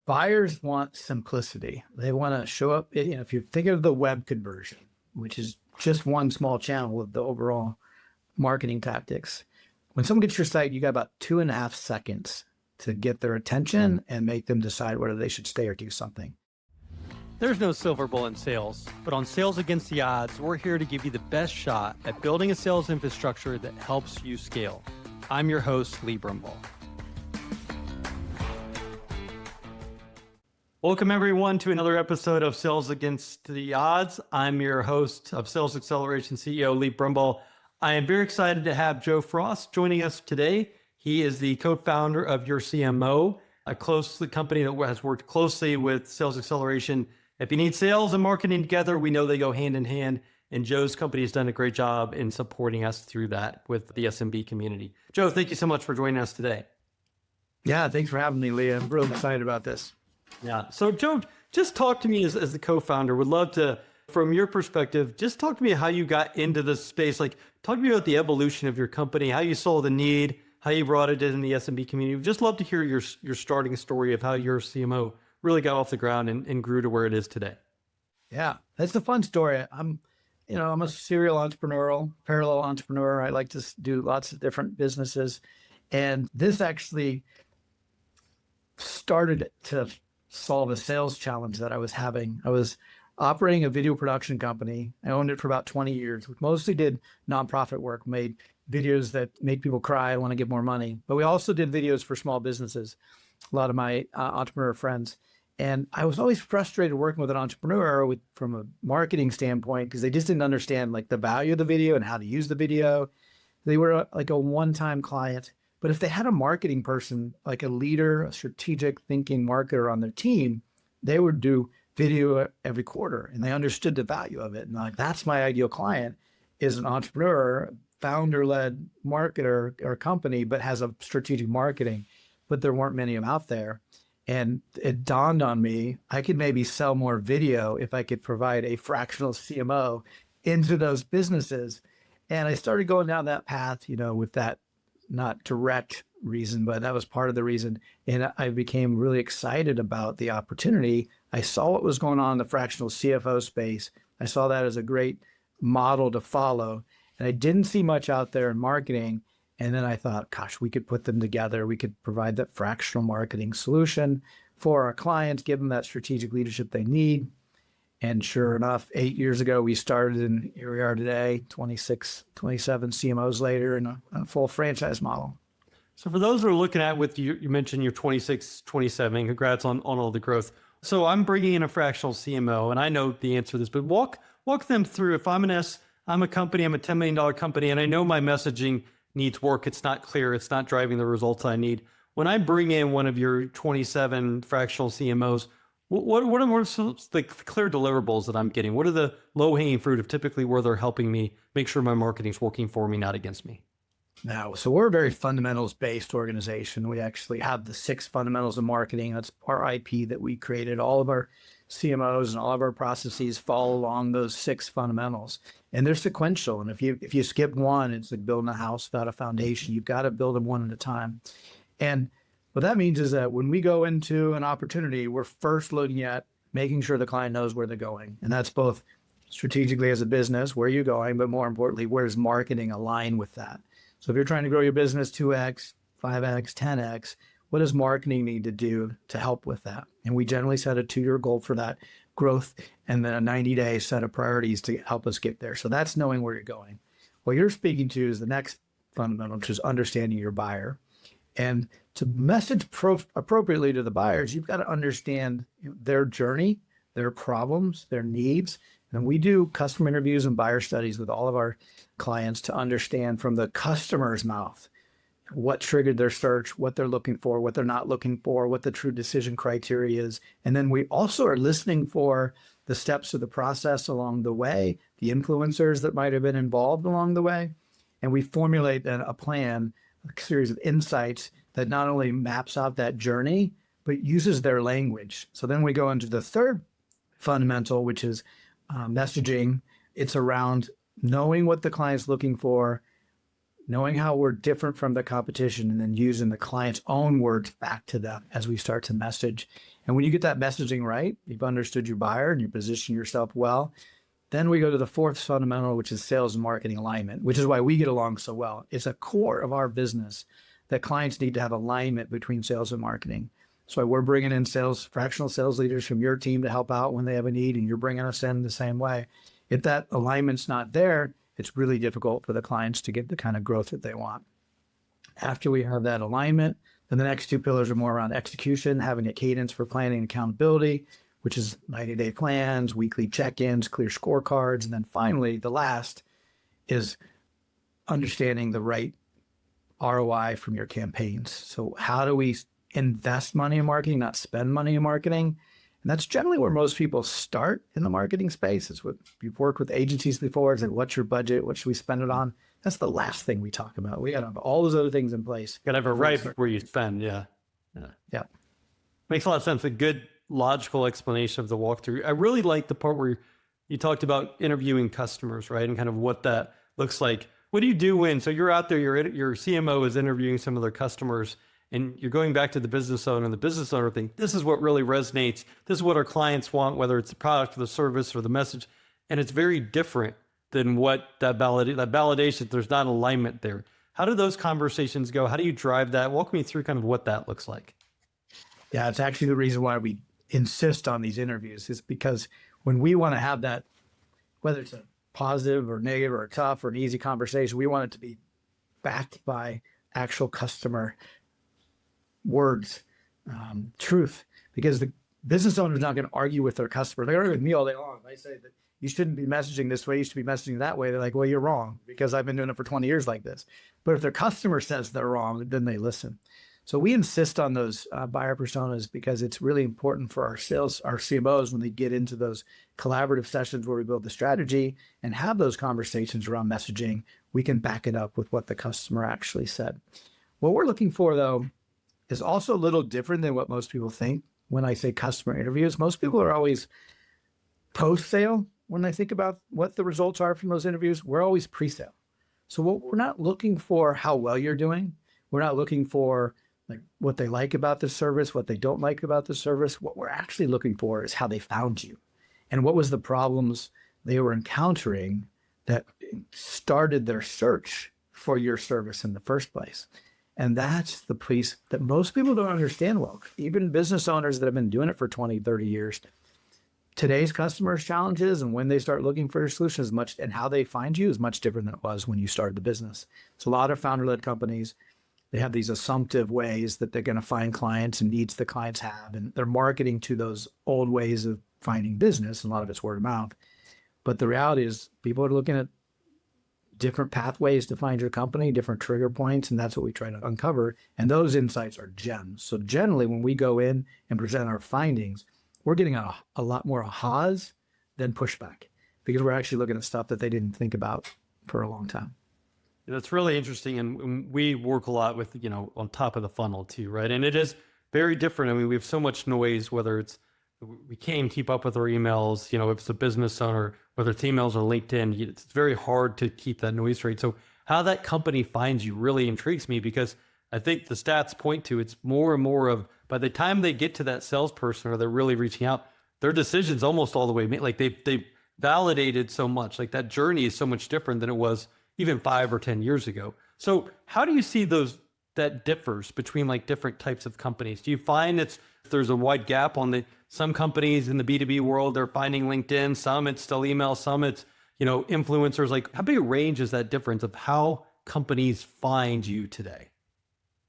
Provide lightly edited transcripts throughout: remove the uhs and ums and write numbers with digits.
Buyers want simplicity. They want to show up. If you think of the web conversion, which is just one small channel of the overall marketing tactics, when someone gets your site, you got about 2.5 seconds to get their attention and make them decide whether they should stay or do something. There's no silver bullet in sales, but on Sales Against the Odds, we're here to give you the best shot at building a sales infrastructure that helps you scale. I'm your host, Lee Brumbaugh. Welcome everyone to another episode of Sales Against the Odds. I'm your host of Sales Xceleration CEO, Lee Brumbaugh. I am very excited to have Joe Frost joining us today. He is the co-founder of yorCMO, a company that has worked closely with Sales Xceleration. If you need sales and marketing together, we know they go hand in hand, and Joe's company has done a great job in supporting us through that with the SMB community. Joe, thank you so much for joining us today. Yeah, thanks for having me, Lee. I'm really excited about this. Yeah. So Joe, just talk to me as the co-founder. Would love to, from your perspective, just talk to me how you got into this space. Like, talk to me about the evolution of your company, how you saw the need, how you brought it in the SMB community. We'd just love to hear your starting story of how yorCMO really got off the ground and grew to where it is today. Yeah, that's a fun story. I'm a serial parallel entrepreneur. I like to do lots of different businesses. And this actually started to solve a sales challenge that I was having. I was operating a video production company. I owned it for about 20 years. We mostly did nonprofit work, made videos that made people cry, want to get more money. But we also did videos for small businesses, a lot of my entrepreneur friends. And I was always frustrated working with an entrepreneur from a marketing standpoint because they just didn't understand like the value of the video and how to use the video. They were like a one-time client. But if they had a marketing person, like a leader, a strategic thinking marketer on their team, they would do video every quarter and they understood the value of it. And like, that's my ideal client, is an entrepreneur, founder-led marketer or company, but has a strategic marketing, but there weren't many of them out there. And it dawned on me, I could maybe sell more video if I could provide a fractional CMO into those businesses. And I started going down that path, with that not direct reason, but that was part of the reason. And I became really excited about the opportunity. I saw what was going on in the fractional CFO space. I saw that as a great model to follow. And I didn't see much out there in marketing. And then I thought, gosh, we could put them together. We could provide that fractional marketing solution for our clients, give them that strategic leadership they need. And sure enough, 8 years ago, we started, and here we are today, 26, 27 CMOs later in a full franchise model. So for those who are looking at with you mentioned you're 26, 27, congrats on all the growth. So I'm bringing in a fractional CMO, and I know the answer to this, but walk them through. If I'm I'm a company, I'm a $10 million company, and I know my messaging needs work. It's not clear. It's not driving the results I need. When I bring in one of your 27 fractional CMOs, what are the clear deliverables that I'm getting? What are the low-hanging fruit of typically where they're helping me make sure my marketing's working for me, not against me? Now, so we're a very fundamentals-based organization. We actually have the 6 fundamentals of marketing. That's our IP that we created. All of our CMOs and all of our processes fall along those 6 fundamentals. And they're sequential. And if you skip one, it's like building a house without a foundation. You've got to build them one at a time. And what that means is that when we go into an opportunity, we're first looking at making sure the client knows where they're going. And that's both strategically as a business, where are you going, but more importantly, where does marketing align with that? So if you're trying to grow your business 2x, 5x, 10x, what does marketing need to do to help with that? And we generally set a 2-year goal for that growth and then a 90-day set of priorities to help us get there. So that's knowing where you're going. What you're speaking to is the next fundamental, which is understanding your buyer. And to message appropriately to the buyers, you've got to understand their journey, their problems, their needs. And we do customer interviews and buyer studies with all of our clients to understand from the customer's mouth what triggered their search, what they're looking for, what they're not looking for, what the true decision criteria is. And then we also are listening for the steps of the process along the way, the influencers that might have been involved along the way. And we formulate a plan, a series of insights that not only maps out that journey, but uses their language. So then we go into the third fundamental, which is messaging. It's around knowing what the client's looking for, knowing how we're different from the competition and then using the client's own words back to them as we start to message. And when you get that messaging right, you've understood your buyer and you position yourself well. Then we go to the fourth fundamental, which is sales and marketing alignment, which is why we get along so well. It's a core of our business that clients need to have alignment between sales and marketing. So we're bringing in fractional sales leaders from your team to help out when they have a need, and you're bringing us in the same way. If that alignment's not there, it's really difficult for the clients to get the kind of growth that they want. After we have that alignment, then the next two pillars are more around execution, having a cadence for planning and accountability, which is 90-day plans, weekly check-ins, clear scorecards. And then finally, the last is understanding the right ROI from your campaigns. So how do we invest money in marketing, not spend money in marketing? And that's generally where most people start in the marketing space. It's what you've worked with agencies before. It's like, what's your budget? What should we spend it on? That's the last thing we talk about. We got to have all those other things in place. Got to have a right where you spend. Yeah. Yeah. Makes a lot of sense. A good logical explanation of the walkthrough. I really like the part where you talked about interviewing customers, right? And kind of what that looks like. What do you do when, so you're out there, your CMO is interviewing some of their customers, and you're going back to the business owner, and the business owner thinks, this is what really resonates. This is what our clients want, whether it's the product or the service or the message. And it's very different than what that validation, there's not alignment there. How do those conversations go? How do you drive that? Walk me through kind of what that looks like. Yeah, it's actually the reason why we insist on these interviews, is because when we want to have that, whether it's a positive or negative or a tough or an easy conversation, we want it to be backed by actual customer words, truth, because the business owner is not going to argue with their customer. They argue with me all day long. They say that you shouldn't be messaging this way, you should be messaging that way. They're like, well, you're wrong, because I've been doing it for 20 years like this. But if their customer says they're wrong, then they listen. So we insist on those buyer personas, because it's really important for our CMOs, when they get into those collaborative sessions where we build the strategy and have those conversations around messaging, we can back it up with what the customer actually said. What we're looking for, though, is also a little different than what most people think. When I say customer interviews, most people are always post-sale. When I think about what the results are from those interviews, we're always pre-sale. So what we're not looking for how well you're doing. We're not looking for like what they like about the service, what they don't like about the service. What we're actually looking for is how they found you, and what was the problems they were encountering that started their search for your service in the first place. And that's the piece that most people don't understand well. Even business owners that have been doing it for 20, 30 years, today's customers' challenges and when they start looking for a solution is much, and how they find you is much different than it was when you started the business. So a lot of founder-led companies, they have these assumptive ways that they're going to find clients and needs the clients have, and they're marketing to those old ways of finding business, and a lot of it's word of mouth. But the reality is people are looking at different pathways to find your company, different trigger points, and that's what we try to uncover. And those insights are gems. So generally, when we go in and present our findings, we're getting a lot more ahas than pushback, because we're actually looking at stuff that they didn't think about for a long time. That's really interesting. And we work a lot with, on top of the funnel too, right? And it is very different. I mean, we have so much noise, whether it's, we can't even keep up with our emails, if it's a business owner, whether it's emails or LinkedIn, it's very hard to keep that noise rate. So how that company finds you really intrigues me, because I think the stats point to it's more and more of, by the time they get to that salesperson or they're really reaching out, their decision's almost all the way made. Like they validated so much, like that journey is so much different than it was even 5 or 10 years ago. So how do you see that differs between like different types of companies? Do you find there's a wide gap on some companies in the B2B world, they're finding LinkedIn, some it's still email, some it's, influencers? Like how big a range is that difference of how companies find you today?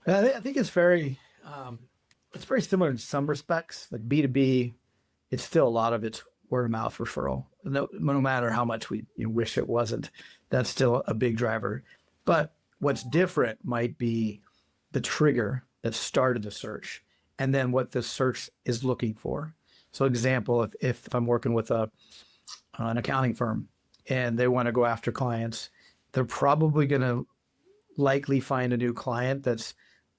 I think it's very similar in some respects. Like B2B, it's still a lot of it's word of mouth referral. No matter how much we wish it wasn't, that's still a big driver. But what's different might be the trigger that started the search, and then what the search is looking for. So example, if I'm working with an accounting firm and they want to go after clients, they're probably going to likely find a new client that's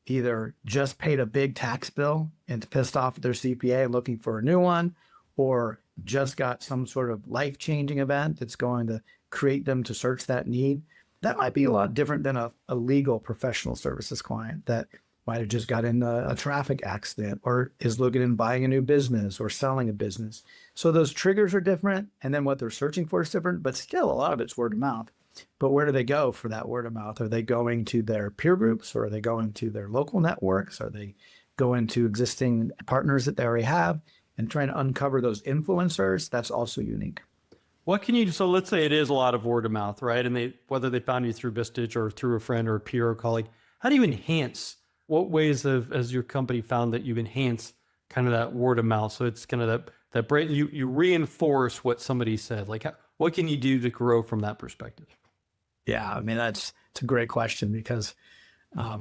either just paid a big tax bill and pissed off at their CPA and looking for a new one, or just got some sort of life-changing event that's going to create them to search that need. That might be a lot different than a legal professional services client that might have just got in a traffic accident or is looking and buying a new business or selling a business. So those triggers are different. And then what they're searching for is different, but still a lot of it's word of mouth. But where do they go for that word of mouth? Are they going to their peer groups, or are they going to their local networks? Are they going to existing partners that they already have and trying to uncover those influencers? That's also unique. What can you do? So let's say it is a lot of word of mouth, right? And whether they found you through Vistage or through a friend or a peer or colleague, how do you enhance? What ways has your company found that you enhance kind of that word of mouth? So it's kind of that you reinforce what somebody said. Like, what can you do to grow from that perspective? Yeah, I mean, it's a great question because a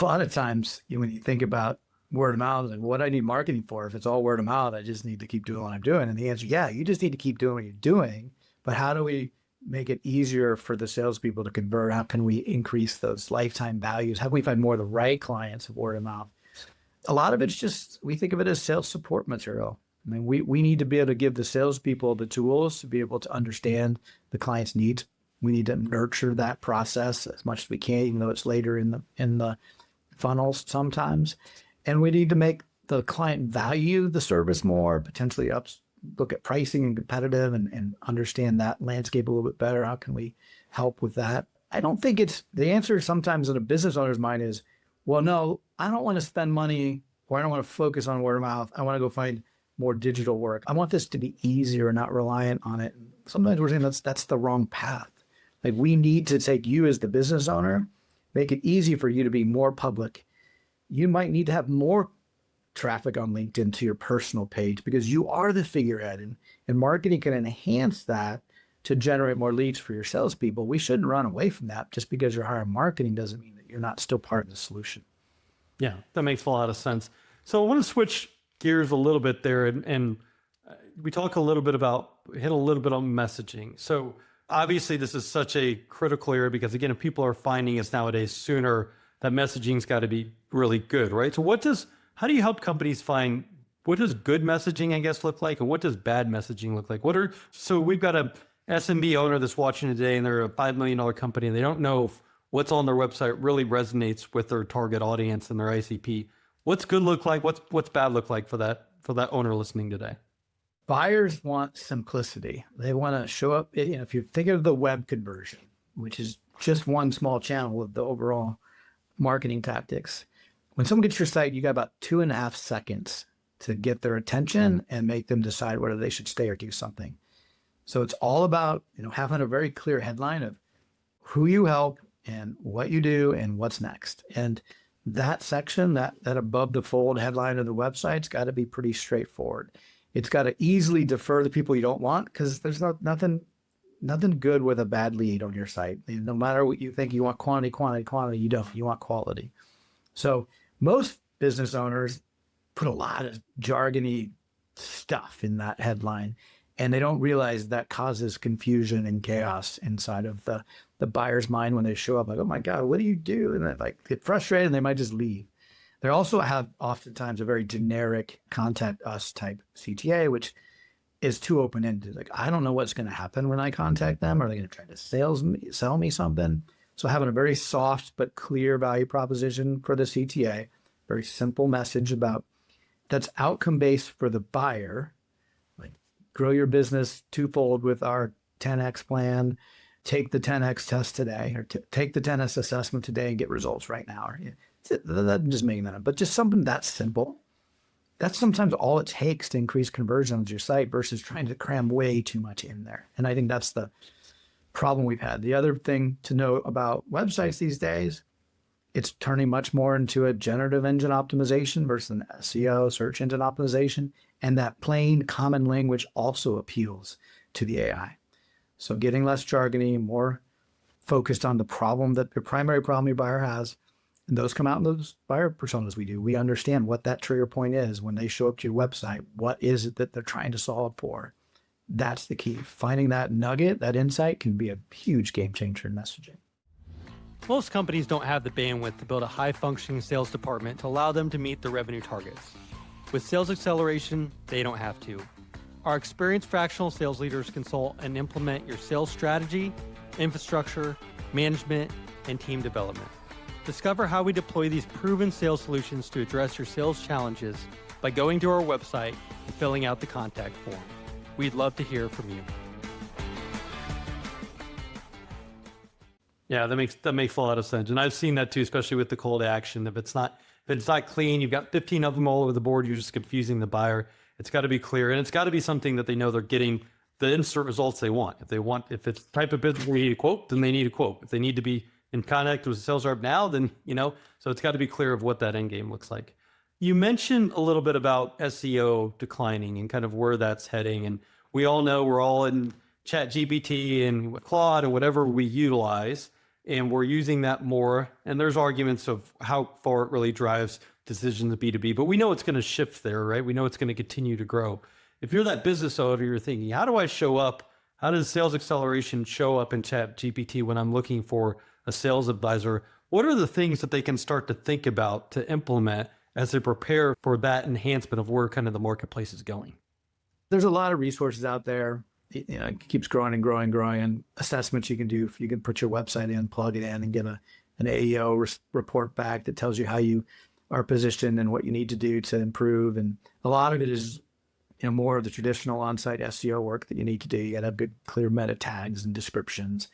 lot of times when you think about word of mouth and what I need marketing for, if it's all word of mouth, I just need to keep doing what I'm doing. And the answer, yeah, you just need to keep doing what you're doing. But how do we make it easier for the salespeople to convert? How can we increase those lifetime values? How can we find more of the right clients of word of mouth? A lot of it's just, we think of it as sales support material. I mean, we need to be able to give the salespeople the tools to be able to understand the client's needs. We need to nurture that process as much as we can, even though it's later in the funnels sometimes. And we need to make the client value the service more, potentially look at pricing and competitive and understand that landscape a little bit better. How can we help with that? I don't think the answer sometimes in a business owner's mind is, well, no, I don't want to spend money, or I don't want to focus on word of mouth. I want to go find more digital work. I want this to be easier, not reliant on it. Sometimes we're saying that's the wrong path. Like, we need to take you as the business owner, make it easy for you to be more public. You might need to have more traffic on LinkedIn to your personal page because you are the figurehead, and marketing can enhance that to generate more leads for your salespeople. We shouldn't run away from that. Just because you're hiring marketing doesn't mean that you're not still part of the solution. Yeah, that makes a lot of sense. So I want to switch gears a little bit there, and we talk a little bit hit a little bit on messaging. So obviously this is such a critical area because, again, if people are finding us nowadays sooner, that messaging's got to be really good, right? So how do you help companies find, what does good messaging, I guess, look like? And what does bad messaging look like? So we've got a SMB owner that's watching today, and they're a $5 million company, and they don't know if what's on their website really resonates with their target audience and their ICP. What's good look like? What's bad look like for that owner listening today? Buyers want simplicity. They want to show up. If you think of the web conversion, which is just one small channel of the overall marketing tactics, when someone gets your site, you got about 2.5 seconds to get their attention and make them decide whether they should stay or do something. So it's all about, having a very clear headline of who you help and what you do and what's next. And that section, that above the fold headline of the website's got to be pretty straightforward. It's got to easily defer the people you don't want, because there's nothing good with a bad lead on your site. No matter what you think, you want quantity, you don't. You want quality. So most business owners put a lot of jargony stuff in that headline, and they don't realize that causes confusion and chaos inside of the buyer's mind when they show up. Like, oh my God, what do you do? And they get frustrated and they might just leave. They also have oftentimes a very generic contact us type CTA, which is too open-ended. Like, I don't know what's going to happen when I contact them. Are they going to try to sell me something? So having a very soft but clear value proposition for the CTA, very simple message about that's outcome-based for the buyer, like grow your business twofold with our 10X plan, take the 10X test today, or take the 10X assessment today and get results right now. Or, I'm just making that up, but just something that simple. That's sometimes all it takes to increase conversion on your site versus trying to cram way too much in there. And I think that's the problem we've had. The other thing to know about websites these days, it's turning much more into a generative engine optimization versus an SEO, search engine optimization. And that plain common language also appeals to the AI. So getting less jargony, more focused on the problem that your primary problem your buyer has. And those come out in those buyer personas we do. We understand what that trigger point is when they show up to your website. What is it that they're trying to solve for? That's the key. Finding that nugget, that insight can be a huge game changer in messaging. Most companies don't have the bandwidth to build a high-functioning sales department to allow them to meet their revenue targets. With Sales Xceleration, they don't have to. Our experienced fractional sales leaders consult and implement your sales strategy, infrastructure, management, and team development. Discover how we deploy these proven sales solutions to address your sales challenges by going to our website and filling out the contact form. We'd love to hear from you. Yeah, that makes a lot of sense. And I've seen that too, especially with the call to action. If it's not clean, you've got 15 of them all over the board, you're just confusing the buyer. It's got to be clear, and it's got to be something that they know they're getting the instant results they want. If it's type of business where you need a quote, then they need a quote. If they need to be in contact with a sales rep now, then, so it's got to be clear of what that end game looks like. You mentioned a little bit about SEO declining and kind of where that's heading. And we all know we're all in ChatGPT and Claude and whatever we utilize, and we're using that more. And there's arguments of how far it really drives decisions B2B, but we know it's going to shift there, right? We know it's going to continue to grow. If you're that business owner, you're thinking, how do I show up? How does sales acceleration show up in ChatGPT when I'm looking for a sales advisor? What are the things that they can start to think about to implement as they prepare for that enhancement of where kind of the marketplace is going? There's a lot of resources out there. It keeps growing and growing and growing. And assessments you can do, if you can put your website in, plug it in, and get an AEO report back that tells you how you are positioned and what you need to do to improve. And a lot of it is more of the traditional on-site SEO work that you need to do. You got to have good, clear meta tags and descriptions.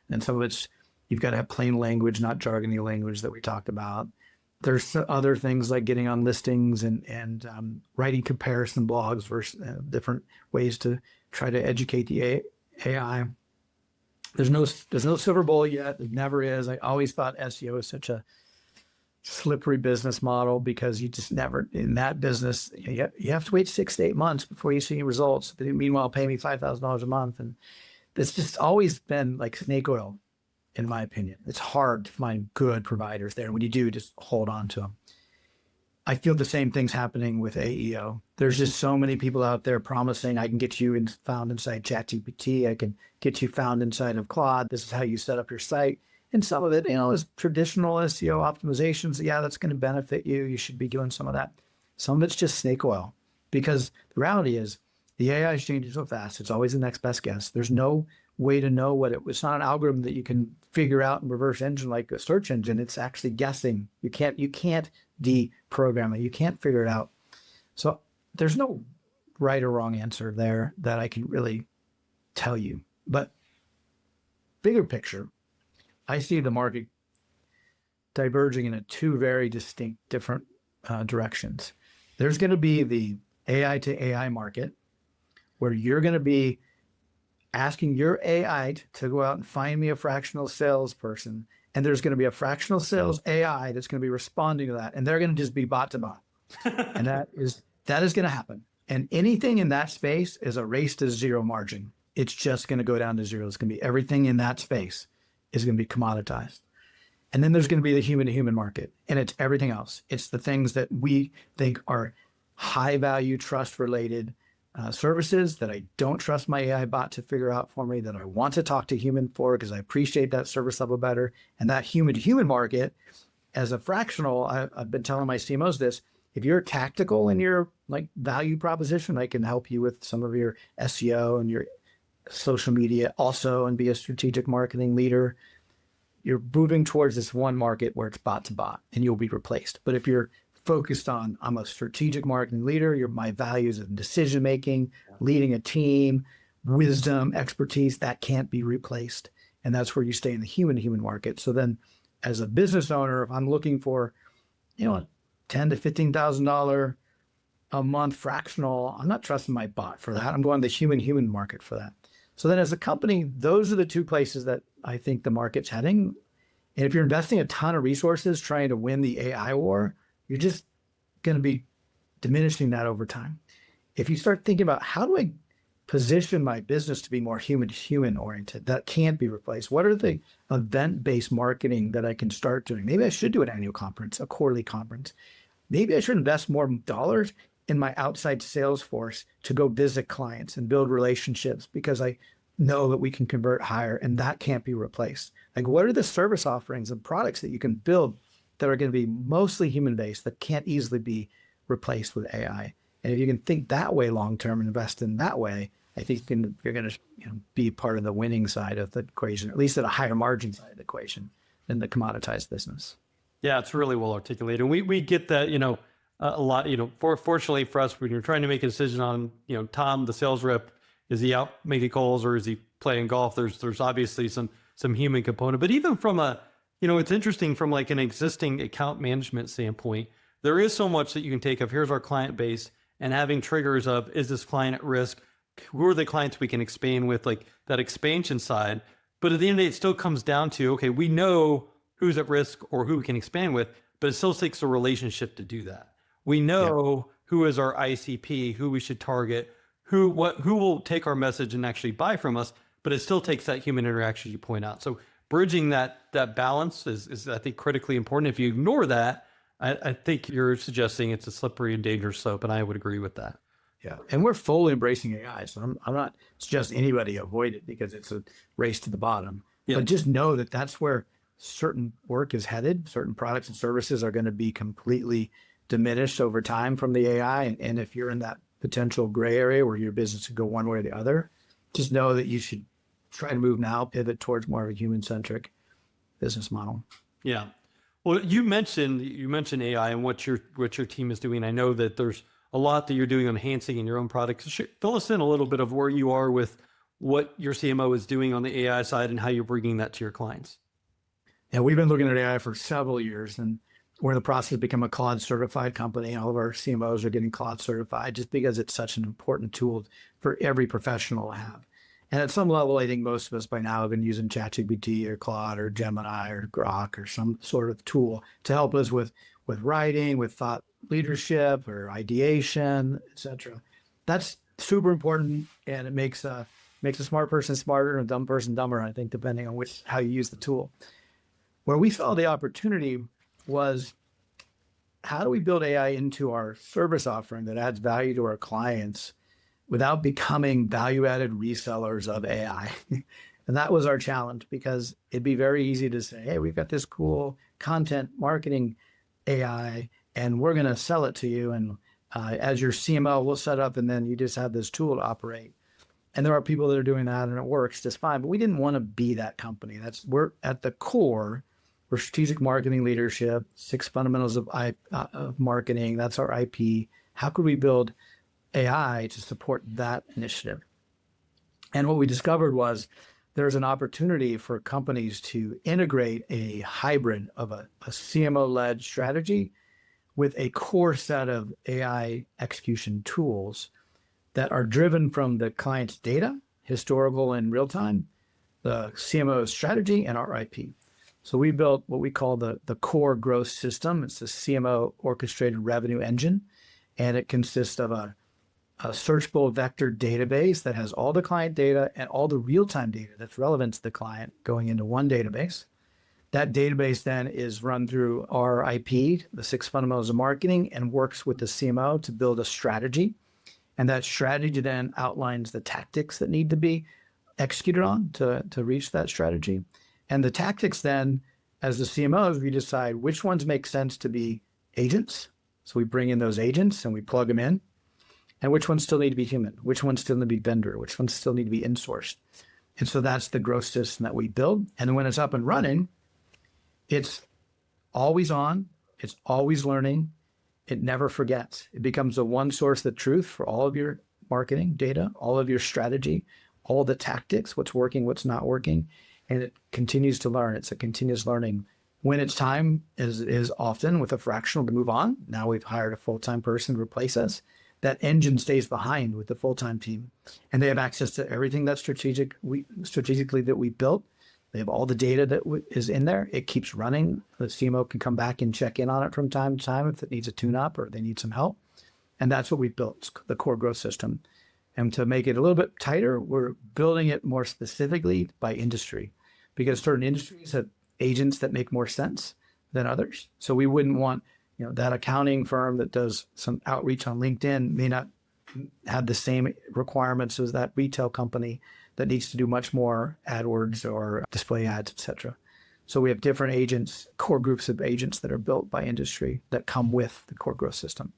And some of it's, you've got to have plain language, not jargony language that we talked about. There's other things like getting on listings and writing comparison blogs versus different ways to try to educate the AI. There's no silver bullet yet. There never is. I always thought SEO is such a slippery business model because you just never, in that business, you have to wait 6 to 8 months before you see results. But meanwhile, pay me $5,000 a month. And it's just always been like snake oil, in my opinion. It's hard to find good providers there. When you do, just hold on to them. I feel the same thing's happening with AEO. There's just so many people out there promising I can get you found inside ChatGPT. I can get you found inside of Claude. This is how you set up your site. And some of it, is traditional SEO optimizations. Yeah, that's going to benefit you. You should be doing some of that. Some of it's just snake oil, because the reality is the AI is changing so fast. It's always the next best guess. There's no way to know what it was. It's not an algorithm that you can figure out and reverse engine like a search engine. It's actually guessing. You can't deprogram it. You can't figure it out. So there's no right or wrong answer there that I can really tell you. But bigger picture, I see the market diverging in two very distinct, different directions. There's going to be the AI to AI market, where you're going to be asking your AI to go out and find me a fractional salesperson, and there's going to be a fractional sales AI that's going to be responding to that, and they're going to just be bot to bot, and that is going to happen. And anything in that space is a race to zero margin. It's just going to go down to zero. It's going to be everything in that space is going to be commoditized. And then there's going to be the human-to-human market, and it's everything else. It's the things that we think are high-value, trust-related services that I don't trust my AI bot to figure out for me, that I want to talk to human for because I appreciate that service level better. And that human-to-human market, as a fractional, I've been telling my CMOs this, if you're tactical in your value proposition, I can help you with some of your SEO and your social media also, and be a strategic marketing leader. You're moving towards this one market where it's bot to bot and you'll be replaced. But if you're focused on, I'm a strategic marketing leader, my values of decision making, leading a team, wisdom, expertise, that can't be replaced. And that's where you stay in the human-to-human market. So then as a business owner, if I'm looking for, a $10,000 to $15,000 a month fractional, I'm not trusting my bot for that. I'm going to the human-human market for that. So then as a company, those are the two places that I think the market's heading. And if you're investing a ton of resources trying to win the AI war, you're just going to be diminishing that over time. If you start thinking about, how do I position my business to be more human-to-human oriented, that can't be replaced. What are the event-based marketing that I can start doing? Maybe I should do an annual conference, a quarterly conference. Maybe I should invest more dollars in my outside sales force to go visit clients and build relationships, because I know that we can convert higher, and that can't be replaced. What are the service offerings and products that you can build that are going to be mostly human-based, that can't easily be replaced with AI? And if you can think that way long-term and invest in that way, I think you're going to be part of the winning side of the equation, at least at a higher margin side of the equation than the commoditized business. Yeah, it's really well articulated. And we get that, a lot, fortunately for us, when you're trying to make a decision on, Tom, the sales rep, is he out making calls or is he playing golf? There's obviously some human component, but even from it's interesting from like an existing account management standpoint, there is so much that you can take of here's our client base and having triggers of, is this client at risk? Who are the clients we can expand with, like that expansion side. But at the end of the day, it still comes down to, okay, we know who's at risk or who we can expand with, but it still takes a relationship to do that. We know who is our ICP, who we should target, who will take our message and actually buy from us, but it still takes that human interaction you point out. So bridging that balance is I think critically important. If you ignore that, I think you're suggesting it's a slippery and dangerous slope, and I would agree with that. Yeah. And we're fully embracing AI. So I'm not suggesting anybody avoid it because it's a race to the bottom. Yeah. But just know that that's where certain work is headed. Certain products and services are going to be completely diminished over time from the AI. And if you're in that potential gray area where your business could go one way or the other, just know that you should try to move now, pivot towards more of a human-centric business model. Yeah. Well, you mentioned AI and what your team is doing. I know that there's a lot that you're doing on enhancing in your own products. Fill us in a little bit of where you are with what your CMO is doing on the AI side and how you're bringing that to your clients. Yeah, we've been looking at AI for several years, and we're in the process of becoming a Claude certified company. All of our CMOs are getting Claude certified just because it's such an important tool for every professional to have. And at some level, I think most of us by now have been using ChatGPT or Claude or Gemini or Grok or some sort of tool to help us with writing, with thought leadership or ideation, etc. That's super important, and it makes a smart person smarter and a dumb person dumber, I think, depending on how you use the tool. Where we saw the opportunity was, how do we build AI into our service offering that adds value to our clients without becoming value-added resellers of AI? And that was our challenge, because it'd be very easy to say, hey, we've got this cool content marketing AI, and we're going to sell it to you. And as your CMO, we'll set up, and then you just have this tool to operate. And there are people that are doing that, and it works just fine. But we didn't want to be that company. We're at the core. We're strategic marketing leadership, 6 fundamentals of marketing. That's our IP. How could we build AI to support that initiative? And what we discovered was there's an opportunity for companies to integrate a hybrid of a CMO-led strategy with a core set of AI execution tools that are driven from the client's data, historical and real time, the CMO strategy, and our IP. So we built what we call the core growth system. It's the CMO orchestrated revenue engine, and it consists of a searchable vector database that has all the client data and all the real-time data that's relevant to the client going into one database. That database then is run through our IP, the 6 fundamentals of marketing, and works with the CMO to build a strategy. And that strategy then outlines the tactics that need to be executed on to reach that strategy. And the tactics then, as the CMOs, we decide which ones make sense to be agents. So we bring in those agents and we plug them in. And which ones still need to be human? Which ones still need to be vendor? Which ones still need to be insourced? And so that's the growth system that we build. And then when it's up and running, it's always on. It's always learning. It never forgets. It becomes the one source of truth for all of your marketing data, all of your strategy, all the tactics, what's working, what's not working. And it continues to learn. It's a continuous learning. When it's time, is often with a fractional to move on. Now we've hired a full-time person to replace us. That engine stays behind with the full-time team, and they have access to everything that's strategically that we built. They have all the data that is in there. It keeps running. The CMO can come back and check in on it from time to time if it needs a tune-up or they need some help. And that's what we built, the core growth system. And to make it a little bit tighter, we're building it more specifically by industry, because certain industries have agents that make more sense than others. So we wouldn't want, that accounting firm that does some outreach on LinkedIn may not have the same requirements as that retail company that needs to do much more AdWords or display ads, et cetera. So we have different agents, core groups of agents that are built by industry that come with the core growth system.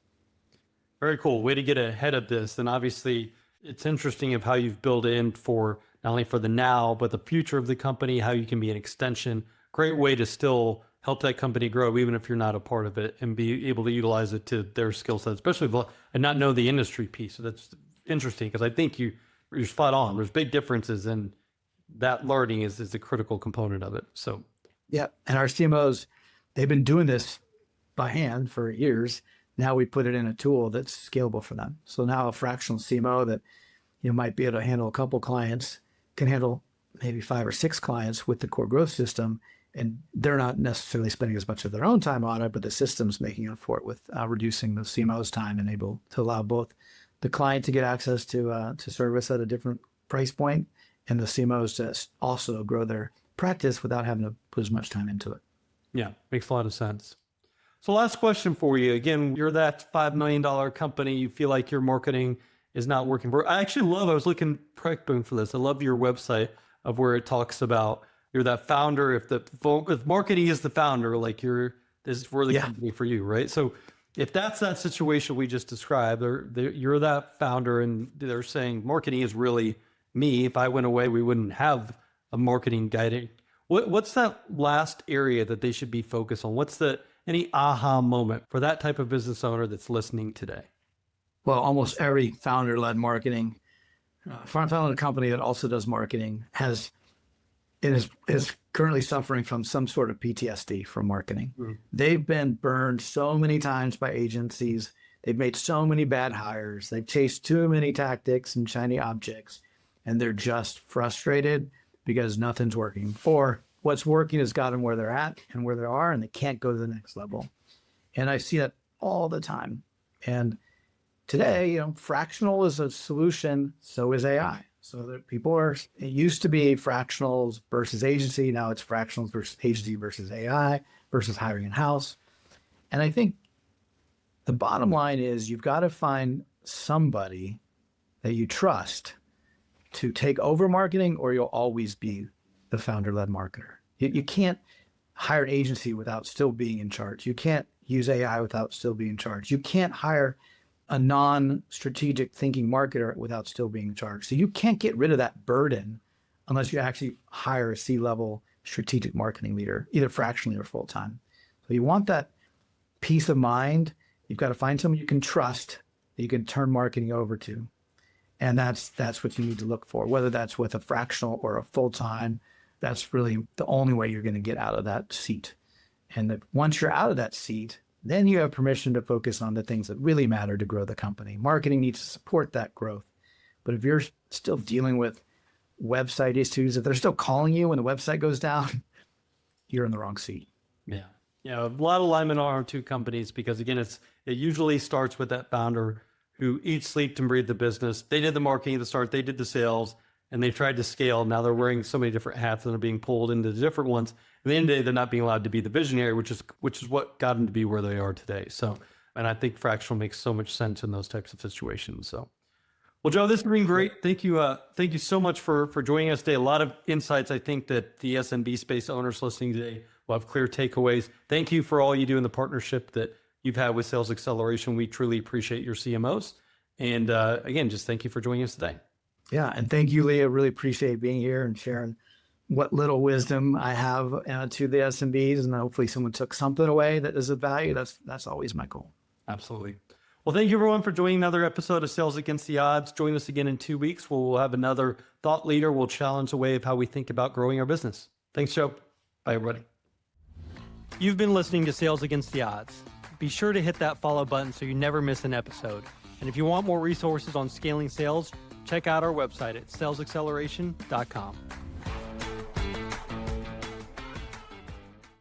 Very cool. Way to get ahead of this. And obviously, It's interesting of how you've built in for not only for the now, but the future of the company, how you can be an extension. Great way to still help that company grow, even if you're not a part of it, and be able to utilize it to their skill set, and not know the industry piece. So that's interesting, because I think you're spot on. There's big differences, and that learning is a critical component of it. So yeah, and our CMOs, they've been doing this by hand for years. Now we put it in a tool that's scalable for them. So now a fractional CMO that might be able to handle a couple clients can handle maybe 5 or 6 clients with the core growth system, and they're not necessarily spending as much of their own time on it, but the system's making up for it with reducing the CMO's time and able to allow both the client to get access to service at a different price point, and the CMOs to also grow their practice without having to put as much time into it. yeah, makes a lot of sense. So last question for you. Again, you're that $5 million company. You feel like your marketing is not working. I was looking prepping for this. I love your website of where it talks about you're that founder. If marketing is the founder, like this is for the company for you, right? So if that's that situation we just described, you're that founder, and they're saying marketing is really me. If I went away, we wouldn't have a marketing guiding. What's that last area that they should be focused on? What's any aha moment for that type of business owner that's listening today? Well, almost every founder-led marketing, founded a company that also does marketing is currently suffering from some sort of PTSD from marketing. Mm-hmm. They've been burned so many times by agencies. They've made so many bad hires. They've chased too many tactics and shiny objects, and they're just frustrated because nothing's working. Or what's working has got them where they're at and where they are, and they can't go to the next level. And I see that all the time. And today, fractional is a solution. So is AI. So that it used to be fractionals versus agency. Now it's fractionals versus agency versus AI versus hiring in-house. And I think the bottom line is you've got to find somebody that you trust to take over marketing, or you'll always be the founder-led marketer. You can't hire an agency without still being in charge. You can't use AI without still being in charge. You can't hire a non-strategic thinking marketer without still being in charge. So you can't get rid of that burden unless you actually hire a C-level strategic marketing leader, either fractionally or full-time. So you want that peace of mind. You've got to find someone you can trust that you can turn marketing over to. And that's what you need to look for, whether that's with a fractional or a full-time. That's really the only way you're going to get out of that seat. And once you're out of that seat, then you have permission to focus on the things that really matter to grow the company. Marketing needs to support that growth. But if you're still dealing with website issues, if they're still calling you when the website goes down, you're in the wrong seat. Yeah. A lot of alignment on our two companies, because again, it usually starts with that founder who eats, sleep, and breathe the business. They did the marketing at the start, they did the sales, and they tried to scale. Now they're wearing so many different hats and they're being pulled into the different ones. At the end of the day, they're not being allowed to be the visionary, which is what got them to be where they are today. So, and I think fractional makes so much sense in those types of situations. So, well, Joe, this has been great. Thank you. Thank you so much for joining us today. A lot of insights. I think that the SMB space owners listening today will have clear takeaways. Thank you for all you do in the partnership that you've had with Sales Xceleration. We truly appreciate your CMOs. And again, just thank you for joining us today. Yeah. And thank you, Lee. I really appreciate being here and sharing what little wisdom I have to the SMBs. And hopefully someone took something away that is of value. That's always my goal. Absolutely. Well, thank you everyone for joining another episode of Sales Against the Odds. Join us again in 2 weeks where we'll have another thought leader. We'll challenge the way of how we think about growing our business. Thanks, Joe. Bye, everybody. You've been listening to Sales Against the Odds. Be sure to hit that follow button so you never miss an episode. And if you want more resources on scaling sales, check out our website at salesxceleration.com.